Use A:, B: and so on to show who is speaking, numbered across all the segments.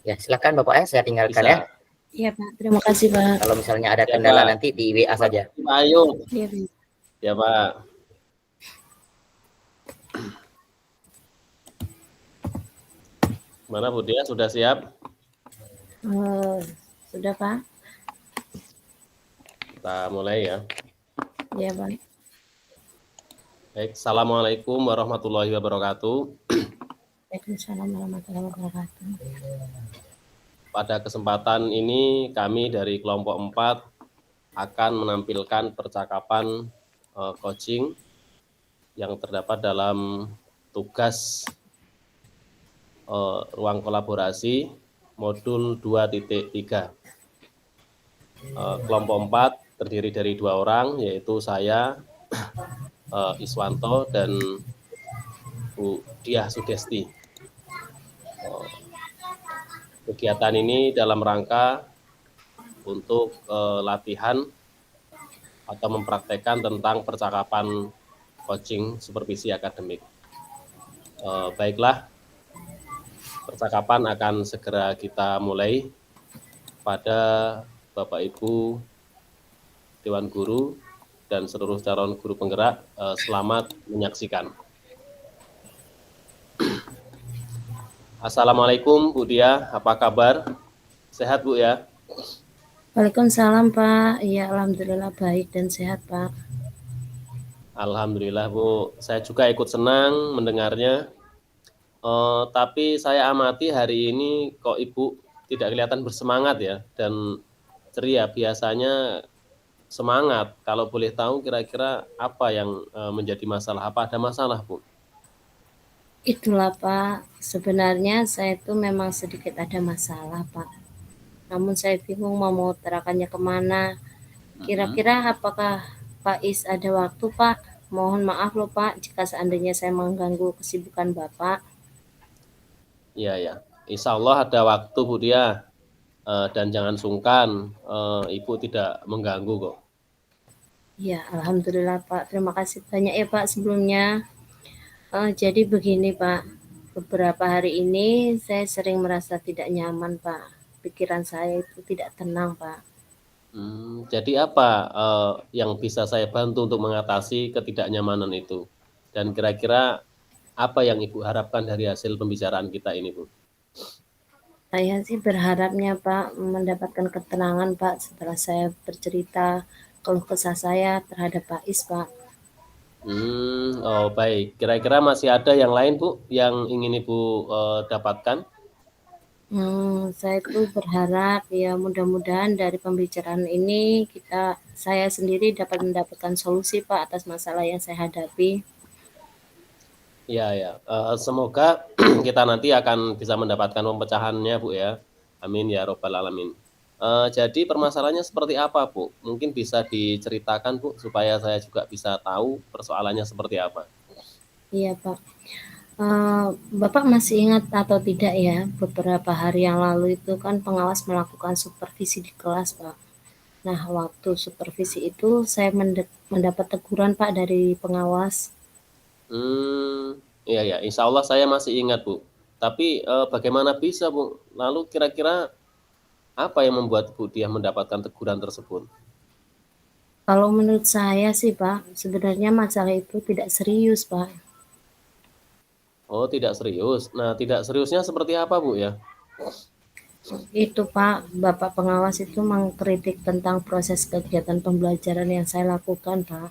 A: Ya, silakan Bapak ya, saya tinggalkan ya.
B: Bisa.
C: Iya Pak, terima kasih Pak.
A: Kalau misalnya ada
B: Ya
A: kendala
B: Pak.
A: nanti di WA saja.
B: Pak Ayu.
C: Iya Pak.
B: Ya Pak. Mana Bu Dia, sudah siap?
C: Sudah Pak?
B: Kita mulai ya.
C: Iya Pak.
B: Baik, Assalamualaikum warahmatullahi wabarakatuh.
C: Waalaikumsalam warahmatullahi wabarakatuh.
B: Pada kesempatan ini kami dari kelompok 4 akan menampilkan percakapan coaching yang terdapat dalam tugas ruang kolaborasi modul 2.3. Kelompok 4 terdiri dari 2 orang, yaitu saya, Iswanto, dan Bu Diah Sugesti. Kegiatan ini dalam rangka untuk latihan atau mempraktekkan tentang percakapan coaching supervisi akademik. Baiklah, percakapan akan segera kita mulai. Pada Bapak Ibu Dewan Guru dan seluruh calon guru penggerak, selamat menyaksikan. Assalamualaikum Bu Dia, apa kabar? Sehat Bu ya?
C: Waalaikumsalam Pak. Iya, alhamdulillah baik dan sehat Pak.
B: Alhamdulillah Bu, saya juga ikut senang mendengarnya. Tapi saya amati hari ini kok Ibu tidak kelihatan bersemangat ya, dan ceria. Biasanya semangat. Kalau boleh tahu kira-kira apa yang menjadi masalah? Apa ada masalah Bu?
C: Itulah Pak, sebenarnya saya itu memang sedikit ada masalah Pak. Namun saya bingung mau mengutarakannya kemana. Kira-kira apakah Pak Is ada waktu Pak? Mohon maaf loh Pak jika seandainya saya mengganggu kesibukan Bapak.
B: Iya ya, insya Allah ada waktu Bu Dia, dan jangan sungkan, Ibu tidak mengganggu kok.
C: Ya, alhamdulillah Pak. Terima kasih banyak ya Pak sebelumnya. Jadi begini Pak, beberapa hari ini saya sering merasa tidak nyaman Pak. Pikiran saya itu tidak tenang Pak.
B: Jadi apa yang bisa saya bantu untuk mengatasi ketidaknyamanan itu? Dan kira-kira apa yang Ibu harapkan dari hasil pembicaraan kita ini, Bu?
C: Saya sih berharapnya Pak mendapatkan ketenangan Pak setelah saya bercerita keluh kesah saya terhadap Pak Is Pak.
B: Oh baik. Kira-kira masih ada yang lain, Bu, yang ingin Ibu dapatkan?
C: Saya itu berharap ya mudah-mudahan dari pembicaraan ini saya sendiri dapat mendapatkan solusi Pak atas masalah yang saya hadapi.
B: Ya ya, semoga kita nanti akan bisa mendapatkan pemecahannya, Bu ya. Amin ya robbal alamin. Jadi permasalahannya seperti apa, Bu? Mungkin bisa diceritakan, Bu, supaya saya juga bisa tahu persoalannya seperti apa.
C: Iya Pak. Bapak masih ingat atau tidak ya, beberapa hari yang lalu itu kan pengawas melakukan supervisi di kelas Pak. Nah, waktu supervisi itu saya mendapat teguran Pak dari pengawas.
B: Iya ya, insya Allah saya masih ingat, Bu. Tapi bagaimana bisa, Bu? Lalu kira-kira apa yang membuat Bu dia mendapatkan teguran tersebut?
C: Kalau menurut saya sih Pak, sebenarnya masalah itu tidak serius Pak.
B: Oh, tidak serius. Nah, tidak seriusnya seperti apa, Bu ya?
C: Itu Pak, Bapak pengawas itu mengkritik tentang proses kegiatan pembelajaran yang saya lakukan Pak.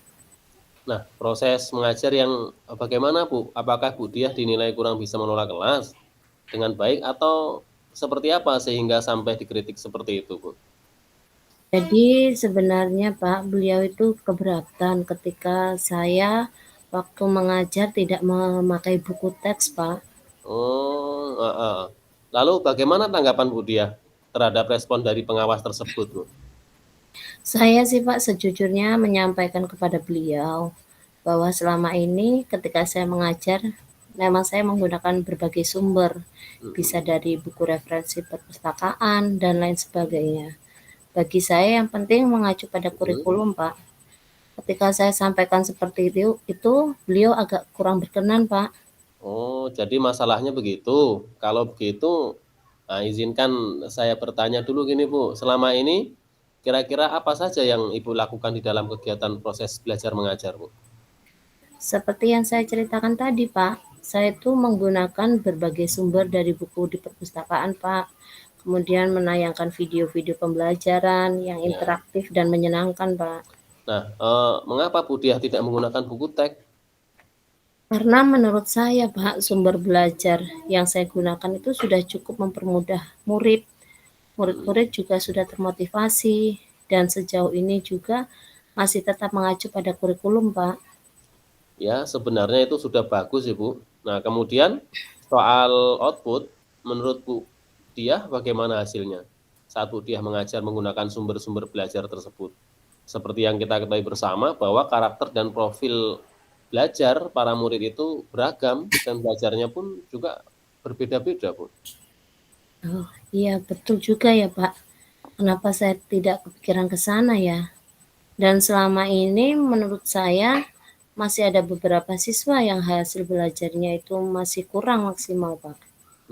B: Nah, proses mengajar yang bagaimana, Bu? Apakah Bu Diah dinilai kurang bisa mengelola kelas dengan baik atau seperti apa sehingga sampai dikritik seperti itu, Bu?
C: Jadi sebenarnya Pak, beliau itu keberatan ketika saya waktu mengajar tidak memakai buku teks Pak.
B: Oh, lalu bagaimana tanggapan Bu Diah terhadap respon dari pengawas tersebut, Bu?
C: Saya sih Pak sejujurnya menyampaikan kepada beliau bahwa selama ini ketika saya mengajar memang saya menggunakan berbagai sumber, bisa dari buku referensi perpustakaan dan lain sebagainya. Bagi saya yang penting mengacu pada kurikulum Pak. Ketika saya sampaikan seperti itu beliau agak kurang berkenan Pak.
B: Oh, jadi masalahnya begitu. Kalau begitu, Nah, izinkan saya bertanya dulu gini Bu, selama ini kira-kira apa saja yang Ibu lakukan di dalam kegiatan proses belajar mengajar Bu?
C: Seperti yang saya ceritakan tadi, Pak, saya itu menggunakan berbagai sumber dari buku di perpustakaan, Pak. Kemudian menayangkan video-video pembelajaran yang
B: Ya.
C: interaktif dan menyenangkan, Pak.
B: Nah, mengapa Bu Diah tidak menggunakan buku teks?
C: Karena menurut saya, Pak, sumber belajar yang saya gunakan itu sudah cukup mempermudah murid. Murid-murid juga sudah termotivasi dan sejauh ini juga masih tetap mengacu pada kurikulum, Pak.
B: Ya, sebenarnya itu sudah bagus Ibu. Nah, kemudian soal output, menurut Bu Diah bagaimana hasilnya saat Bu Diah mengajar menggunakan sumber-sumber belajar tersebut? Seperti yang kita ketahui bersama bahwa karakter dan profil belajar para murid itu beragam dan belajarnya pun juga berbeda-beda, Bu.
C: Oh, iya betul juga ya, Pak. Kenapa saya tidak kepikiran ke sana ya? Dan selama ini menurut saya masih ada beberapa siswa yang hasil belajarnya itu masih kurang maksimal, Pak.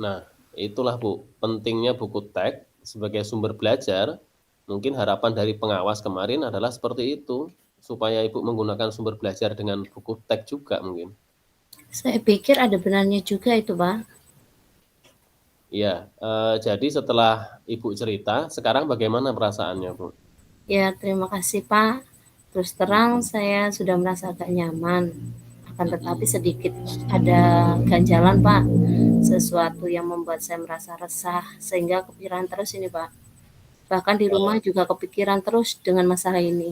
B: Nah, itulah Bu, pentingnya buku teks sebagai sumber belajar. Mungkin harapan dari pengawas kemarin adalah seperti itu, supaya Ibu menggunakan sumber belajar dengan buku teks juga mungkin.
C: Saya pikir ada benarnya juga itu, Pak.
B: Iya, jadi setelah Ibu cerita, sekarang bagaimana perasaannya, Bu?
C: Ya, terima kasih, Pak. Terus terang saya sudah merasa agak nyaman. Akan tetapi sedikit ada ganjalan, Pak. Sesuatu yang membuat saya merasa resah sehingga kepikiran terus ini, Pak. Bahkan di rumah
B: Oh,
C: juga kepikiran terus dengan masalah ini.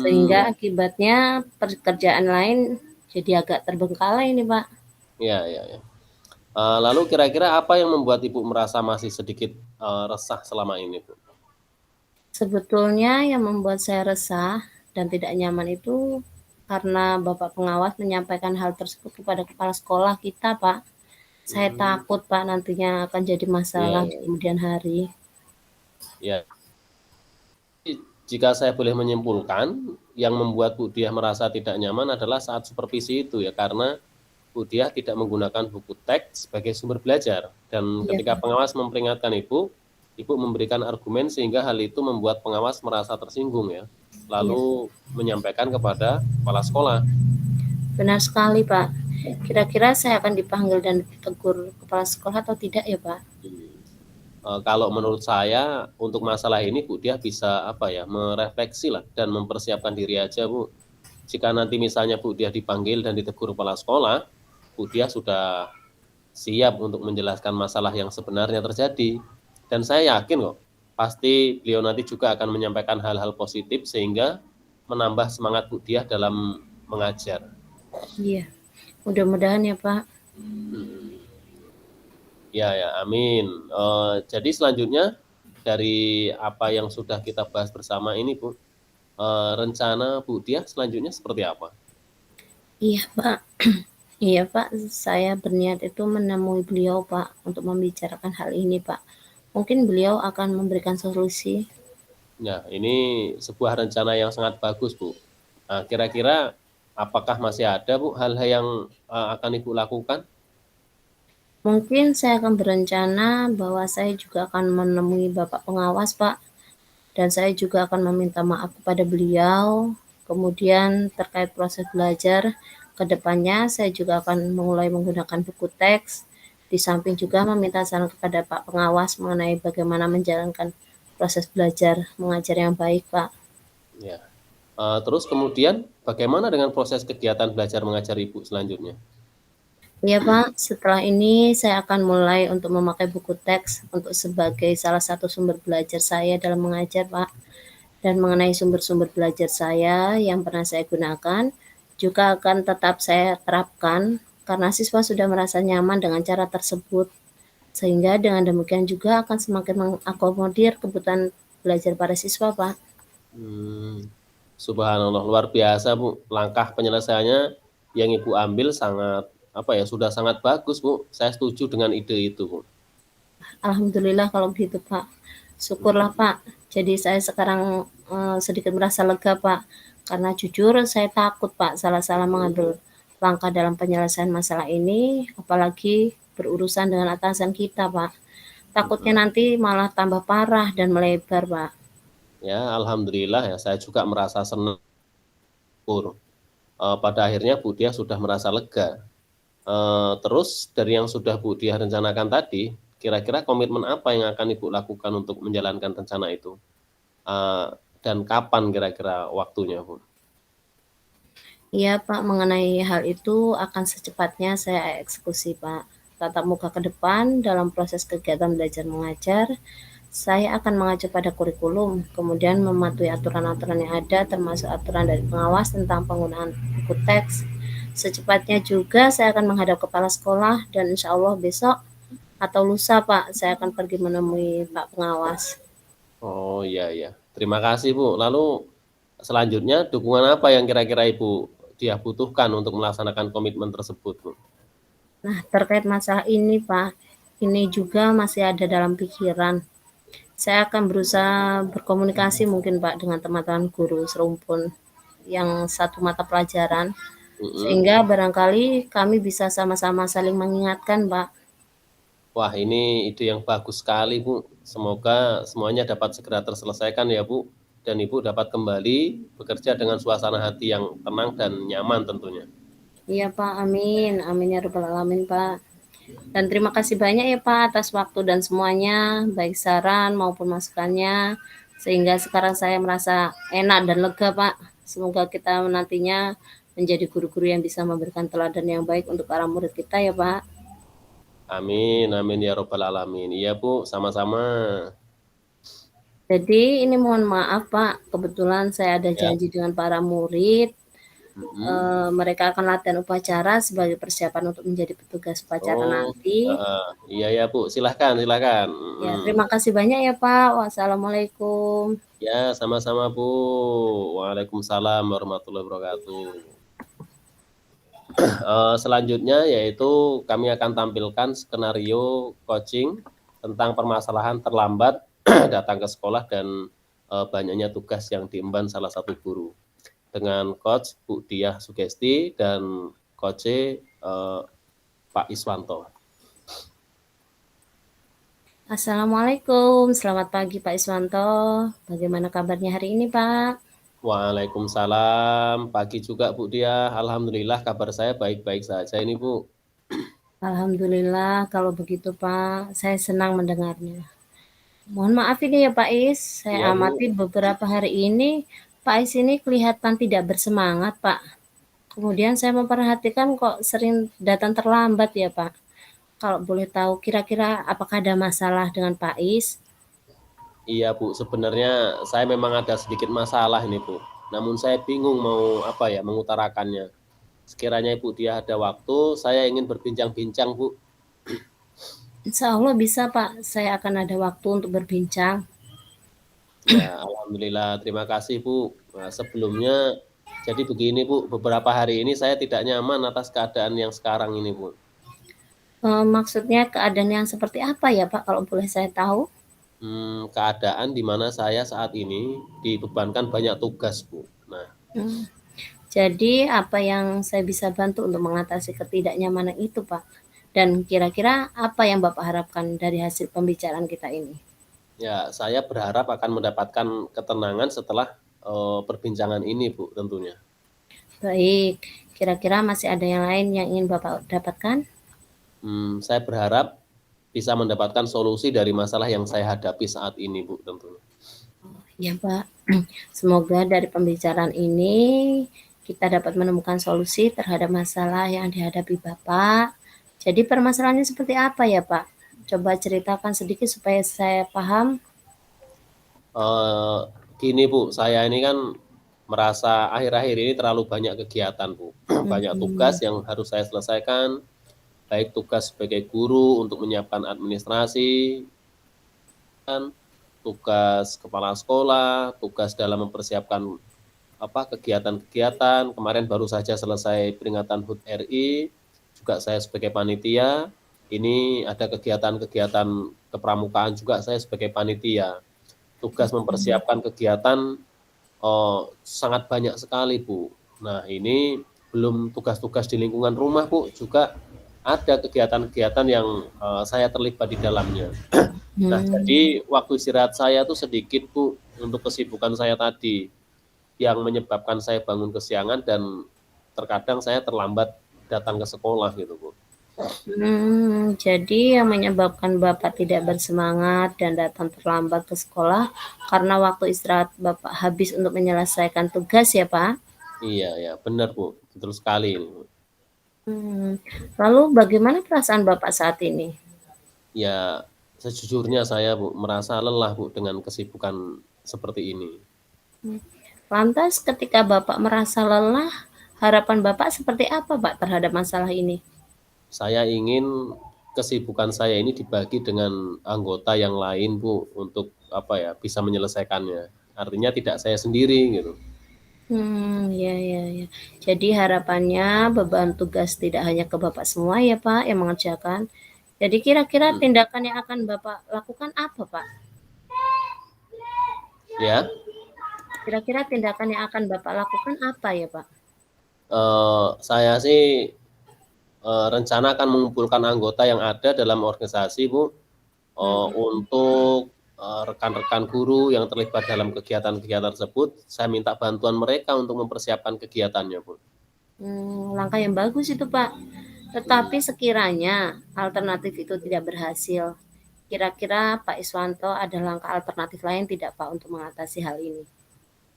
C: Sehingga
B: ya,
C: akibatnya pekerjaan lain jadi agak terbengkalai ini, Pak.
B: ya, ya, ya. Lalu kira-kira apa yang membuat Ibu merasa masih sedikit resah selama ini, Bu?
C: Sebetulnya yang membuat saya resah dan tidak nyaman itu karena Bapak pengawas menyampaikan hal tersebut kepada kepala sekolah kita, Pak. Saya
B: Hmm,
C: takut, Pak, nantinya akan jadi
B: ya,
C: masalah di
B: ya,
C: kemudian hari.
B: ya. Jika saya boleh menyimpulkan, yang membuat Bu Diah merasa tidak nyaman adalah saat supervisi itu ya, karena Bu Diah tidak menggunakan buku teks sebagai sumber belajar. Dan
C: Iya,
B: ketika
C: Pak.
B: pengawas memperingatkan Ibu, Ibu memberikan argumen sehingga hal itu membuat pengawas merasa tersinggung ya.
C: Iya,
B: Lalu menyampaikan kepada kepala sekolah.
C: benar sekali, Pak. Kira-kira saya akan dipanggil dan ditegur kepala sekolah atau tidak ya, Pak?
B: Kalau menurut saya untuk masalah ini Bu Diah bisa apa ya, merefleksi lah dan mempersiapkan diri aja Bu. Jika nanti misalnya Bu Diah dipanggil dan ditegur kepala sekolah, Bu Diah sudah siap untuk menjelaskan masalah yang sebenarnya terjadi. Dan saya yakin kok, pasti beliau nanti juga akan menyampaikan hal-hal positif sehingga menambah semangat Bu Diah dalam mengajar.
C: Iya, mudah-mudahan ya, Pak.
B: Ya, ya, amin. Jadi selanjutnya dari apa yang sudah kita bahas bersama ini, Bu, rencana Bu Diah selanjutnya seperti apa?
C: Iya, Pak. Iya, Pak. Saya berniat itu menemui beliau, Pak, untuk membicarakan hal ini, Pak. Mungkin beliau akan memberikan solusi.
B: Ya, ini sebuah rencana yang sangat bagus, Bu. Nah, kira-kira apakah masih ada, Bu, hal-hal yang akan Ibu lakukan?
C: Mungkin saya akan berencana bahwa saya juga akan menemui Bapak pengawas, Pak, dan saya juga akan meminta maaf kepada beliau. Kemudian terkait proses belajar, ke depannya saya juga akan mulai menggunakan buku teks, di samping juga meminta saran kepada Pak pengawas mengenai bagaimana menjalankan proses belajar mengajar yang baik, Pak.
B: Ya. Terus kemudian bagaimana dengan proses kegiatan belajar mengajar Ibu selanjutnya?
C: Iya, Pak, setelah ini saya akan mulai untuk memakai buku teks untuk sebagai salah satu sumber belajar saya dalam mengajar, Pak. Dan mengenai sumber-sumber belajar saya yang pernah saya gunakan, juga akan tetap saya terapkan karena siswa sudah merasa nyaman dengan cara tersebut. Sehingga dengan demikian juga akan semakin mengakomodir kebutuhan belajar para siswa, Pak.
B: Hmm, Subhanallah, luar biasa, Bu. Langkah penyelesaiannya yang Ibu ambil sangat apa ya, sudah sangat bagus, Bu. Saya setuju dengan ide itu, Bu.
C: Alhamdulillah kalau begitu, Pak. Syukurlah, Pak. Jadi saya sekarang sedikit merasa lega, Pak. Karena jujur saya takut, Pak, salah-salah mengambil langkah dalam penyelesaian masalah ini, apalagi berurusan dengan atasan kita, Pak. Takutnya nanti malah tambah parah dan melebar, Pak.
B: Ya, alhamdulillah ya, saya juga merasa senang. Pada akhirnya Bu Diah sudah merasa lega. Terus dari yang sudah Bu Diah rencanakan tadi, kira-kira komitmen apa yang akan Ibu lakukan untuk menjalankan rencana itu? Dan kapan kira-kira waktunya, Bu?
C: Iya, Pak, mengenai hal itu akan secepatnya saya eksekusi, Pak. Tatap muka ke depan dalam proses kegiatan belajar mengajar, saya akan mengacu pada kurikulum, kemudian mematuhi aturan-aturan yang ada, termasuk aturan dari pengawas tentang penggunaan buku teks. Secepatnya juga saya akan menghadap kepala sekolah dan insya Allah besok atau lusa, Pak, saya akan pergi menemui Pak Pengawas.
B: Oh iya ya, terima kasih Bu. Lalu selanjutnya dukungan apa yang kira-kira Ibu Diah butuhkan untuk melaksanakan komitmen tersebut, Bu?
C: Nah, terkait masalah ini, Pak, ini juga masih ada dalam pikiran. Saya akan berusaha berkomunikasi mungkin, Pak, dengan teman-teman guru serumpun yang satu mata pelajaran, sehingga barangkali kami bisa sama-sama saling mengingatkan, Pak.
B: Wah, ini ide yang bagus sekali, Bu. Semoga semuanya dapat segera terselesaikan ya, Bu. Dan Ibu dapat kembali bekerja dengan suasana hati yang tenang dan nyaman tentunya.
C: Iya, Pak, amin. Amin ya rabbal alamin, Pak. Dan terima kasih banyak ya Pak atas waktu dan semuanya, baik saran maupun masukannya, sehingga sekarang saya merasa enak dan lega Pak. Semoga kita nantinya menjadi guru-guru yang bisa memberikan teladan yang baik untuk para murid kita ya Pak.
B: Amin, amin ya robbal alamin. Iya Bu, sama-sama.
C: Jadi ini mohon maaf Pak, kebetulan saya ada
B: Ya.
C: janji dengan para murid. Mereka akan latihan upacara sebagai persiapan untuk menjadi petugas upacara nanti.
B: Iya ya Bu, silahkan.
C: Ya, terima kasih banyak ya Pak. Wassalamualaikum.
B: Ya, sama-sama Bu. Waalaikumsalam warahmatullahi wabarakatuh. Selanjutnya yaitu kami akan tampilkan skenario coaching tentang permasalahan terlambat datang ke sekolah dan banyaknya tugas yang diemban salah satu guru. Dengan coach Bu Diah Sugesti dan coach Pak Iswanto.
C: Assalamualaikum, selamat pagi Pak Iswanto. Bagaimana kabarnya hari ini Pak?
B: Waalaikumsalam, pagi juga Bu Diah. Alhamdulillah kabar saya baik-baik saja ini Bu.
C: Alhamdulillah, kalau begitu Pak, saya senang mendengarnya. Mohon maaf ini ya Pak Is, saya
B: Ya,
C: amati beberapa hari ini Pak Is ini kelihatan tidak bersemangat Pak. Kemudian saya memperhatikan kok sering datang terlambat ya Pak. Kalau boleh tahu kira-kira apakah ada masalah dengan Pak Is?
B: Iya Bu, sebenarnya saya memang ada sedikit masalah ini Bu. Namun saya bingung mau mengutarakannya. Sekiranya Ibu Diah ada waktu, saya ingin berbincang-bincang Bu.
C: Insya Allah bisa Pak, saya akan ada waktu untuk berbincang.
B: Ya, alhamdulillah, terima kasih Bu. Nah, sebelumnya, jadi begini Bu, beberapa hari ini saya tidak nyaman atas keadaan yang sekarang ini Bu.
C: Maksudnya keadaan yang seperti apa ya Pak, kalau boleh saya tahu?
B: Keadaan di mana saya saat ini dibebankan banyak tugas Bu. Nah,
C: Jadi apa yang saya bisa bantu untuk mengatasi ketidaknyamanan itu Pak? Dan kira-kira apa yang Bapak harapkan dari hasil pembicaraan kita ini?
B: ya saya berharap akan mendapatkan ketenangan setelah perbincangan ini Bu tentunya.
C: Baik, kira-kira masih ada yang lain yang ingin Bapak dapatkan?
B: Saya berharap bisa mendapatkan solusi dari masalah yang saya hadapi saat ini Bu tentunya.
C: Ya Pak, semoga dari pembicaraan ini kita dapat menemukan solusi terhadap masalah yang dihadapi Bapak. Jadi permasalahannya seperti apa ya Pak? Coba ceritakan sedikit supaya saya paham.
B: Gini Bu, saya ini kan merasa akhir-akhir ini terlalu banyak kegiatan Bu. Banyak tugas yang harus saya selesaikan, baik tugas sebagai guru untuk menyiapkan administrasi, tugas kepala sekolah, tugas dalam mempersiapkan kegiatan-kegiatan. Kemarin baru saja selesai peringatan HUT RI, juga saya sebagai panitia. Ini ada kegiatan-kegiatan kepramukaan juga saya sebagai panitia. Tugas mempersiapkan kegiatan sangat banyak sekali Bu. Nah ini belum tugas-tugas di lingkungan rumah Bu, juga ada kegiatan-kegiatan yang saya terlibat di dalamnya. Nah,
C: Hmm.
B: jadi waktu istirahat saya tuh sedikit Bu untuk kesibukan saya tadi yang menyebabkan saya bangun kesiangan dan terkadang saya terlambat datang ke sekolah gitu Bu.
C: Jadi yang menyebabkan Bapak tidak bersemangat dan datang terlambat ke sekolah karena waktu istirahat Bapak habis untuk menyelesaikan tugas ya, Pak?
B: Iya ya, benar Bu, betul sekali ini Bu.
C: Lalu bagaimana perasaan Bapak saat ini?
B: Ya, sejujurnya saya Bu merasa lelah Bu dengan kesibukan seperti ini.
C: Lantas ketika Bapak merasa lelah, harapan Bapak seperti apa, Pak, terhadap masalah ini?
B: Saya ingin kesibukan saya ini dibagi dengan anggota yang lain Bu untuk apa ya, bisa menyelesaikannya. Artinya tidak saya sendiri gitu.
C: Ya, ya, ya. Jadi harapannya beban tugas tidak hanya ke Bapak semua ya, Pak, yang mengerjakan. Jadi kira-kira
B: Hmm.
C: tindakan yang akan Bapak lakukan apa, Pak?
B: Ya,
C: Kira-kira tindakan yang akan Bapak lakukan apa ya, Pak?
B: saya sih rencana akan mengumpulkan anggota yang ada dalam organisasi Bu untuk rekan-rekan guru yang terlibat dalam kegiatan-kegiatan tersebut. Saya minta bantuan mereka untuk mempersiapkan kegiatannya Bu.
C: Langkah yang bagus itu, Pak. Tetapi sekiranya alternatif itu tidak berhasil, kira-kira Pak Iswanto ada langkah alternatif lain tidak, Pak, untuk mengatasi hal ini?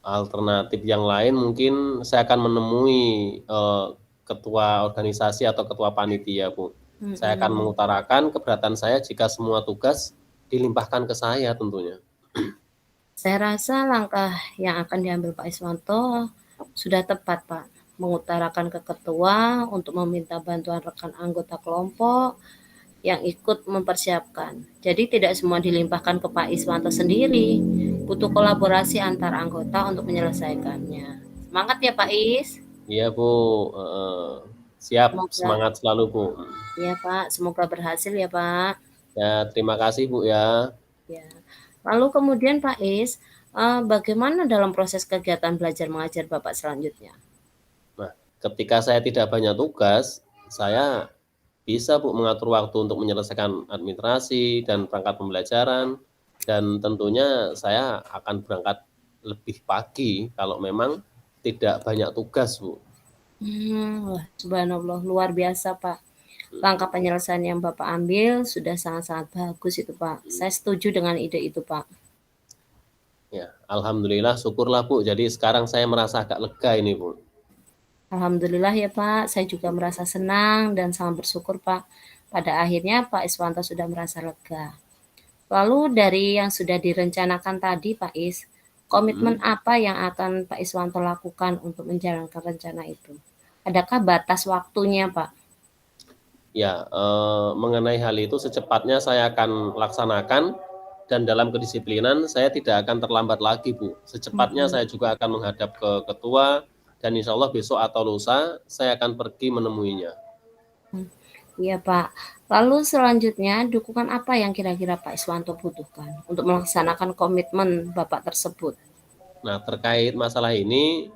B: Alternatif yang lain mungkin saya akan menemui ketua organisasi atau ketua panitia Bu. Saya akan mengutarakan keberatan saya jika semua tugas dilimpahkan ke saya tentunya.
C: Saya rasa langkah yang akan diambil Pak Iswanto sudah tepat, Pak. Mengutarakan ke ketua untuk meminta bantuan rekan anggota kelompok yang ikut mempersiapkan. Jadi tidak semua dilimpahkan ke Pak Iswanto sendiri. Butuh kolaborasi antar anggota untuk menyelesaikannya. Semangat ya Pak Is.
B: Iya Bu, siap,
C: Semoga
B: semangat selalu Bu.
C: ya Pak, semoga berhasil ya Pak.
B: Ya, terima kasih Bu ya.
C: Ya. Lalu kemudian Pak Is, bagaimana dalam proses kegiatan belajar mengajar Bapak selanjutnya?
B: Nah, ketika saya tidak banyak tugas, saya bisa Bu mengatur waktu untuk menyelesaikan administrasi dan perangkat pembelajaran, dan tentunya saya akan berangkat lebih pagi kalau memang tidak banyak tugas Bu.
C: Wah, subhanallah, luar biasa Pak. Langkah penyelesaian yang Bapak ambil sudah sangat-sangat bagus itu Pak. Saya setuju dengan ide itu Pak.
B: Ya, alhamdulillah, syukurlah Bu. Jadi sekarang saya merasa agak lega ini Bu.
C: Alhamdulillah ya Pak, saya juga merasa senang dan sangat bersyukur Pak. Pada akhirnya Pak Iswanto sudah merasa lega. Lalu dari yang sudah direncanakan tadi Pak Is, komitmen apa yang akan Pak Iswanto lakukan untuk menjalankan rencana itu? Adakah batas waktunya Pak?
B: Ya, mengenai hal itu secepatnya saya akan laksanakan dan dalam kedisiplinan saya tidak akan terlambat lagi Bu. Secepatnya saya juga akan menghadap ke ketua dan insya Allah besok atau lusa saya akan pergi menemuinya.
C: Iya Pak. Lalu selanjutnya dukungan apa yang kira-kira Pak Iswanto butuhkan untuk melaksanakan komitmen Bapak tersebut?
B: Nah, terkait masalah ini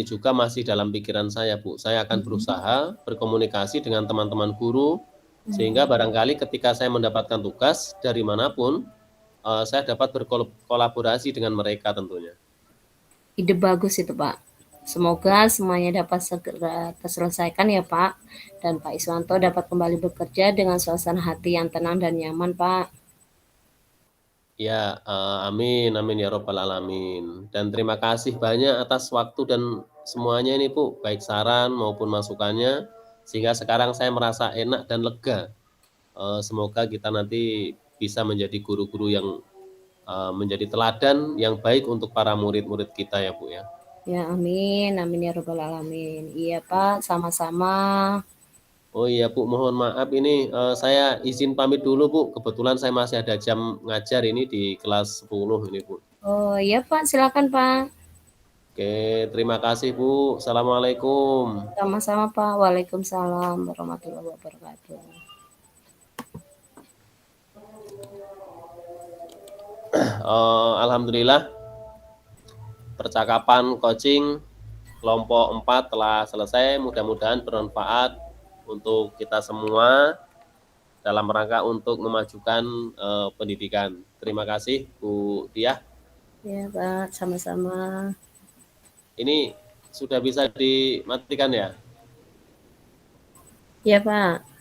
B: juga masih dalam pikiran saya Bu. Saya akan berusaha berkomunikasi dengan teman-teman guru sehingga barangkali ketika saya mendapatkan tugas dari manapun saya dapat berkolaborasi dengan mereka tentunya.
C: Ide bagus itu Pak. Semoga semuanya dapat segera terselesaikan ya Pak. Dan Pak Iswanto dapat kembali bekerja dengan suasana hati yang tenang dan nyaman Pak.
B: Ya, amin, amin ya robbal alamin. Dan terima kasih banyak atas waktu dan semuanya ini Bu, baik saran maupun masukannya, sehingga sekarang saya merasa enak dan lega. Semoga kita nanti bisa menjadi guru-guru yang menjadi teladan yang baik untuk para murid-murid kita ya Bu ya.
C: Ya amin, amin ya robbal alamin. Iya Pak, sama-sama.
B: Oh iya Bu, mohon maaf ini saya izin pamit dulu Bu. Kebetulan saya masih ada jam ngajar ini di kelas 10 ini Bu.
C: Oh iya Pak, silakan Pak.
B: Oke, terima kasih Bu. Assalamualaikum.
C: Sama-sama Pak. Waalaikumsalam warahmatullahi wabarakatuh.
B: Alhamdulillah percakapan coaching kelompok 4 telah selesai. Mudah-mudahan bermanfaat untuk kita semua. dalam rangka untuk memajukan pendidikan. Terima kasih Bu Diah.
C: Ya Pak, sama-sama.
B: Ini sudah bisa dimatikan ya?
C: Ya Pak.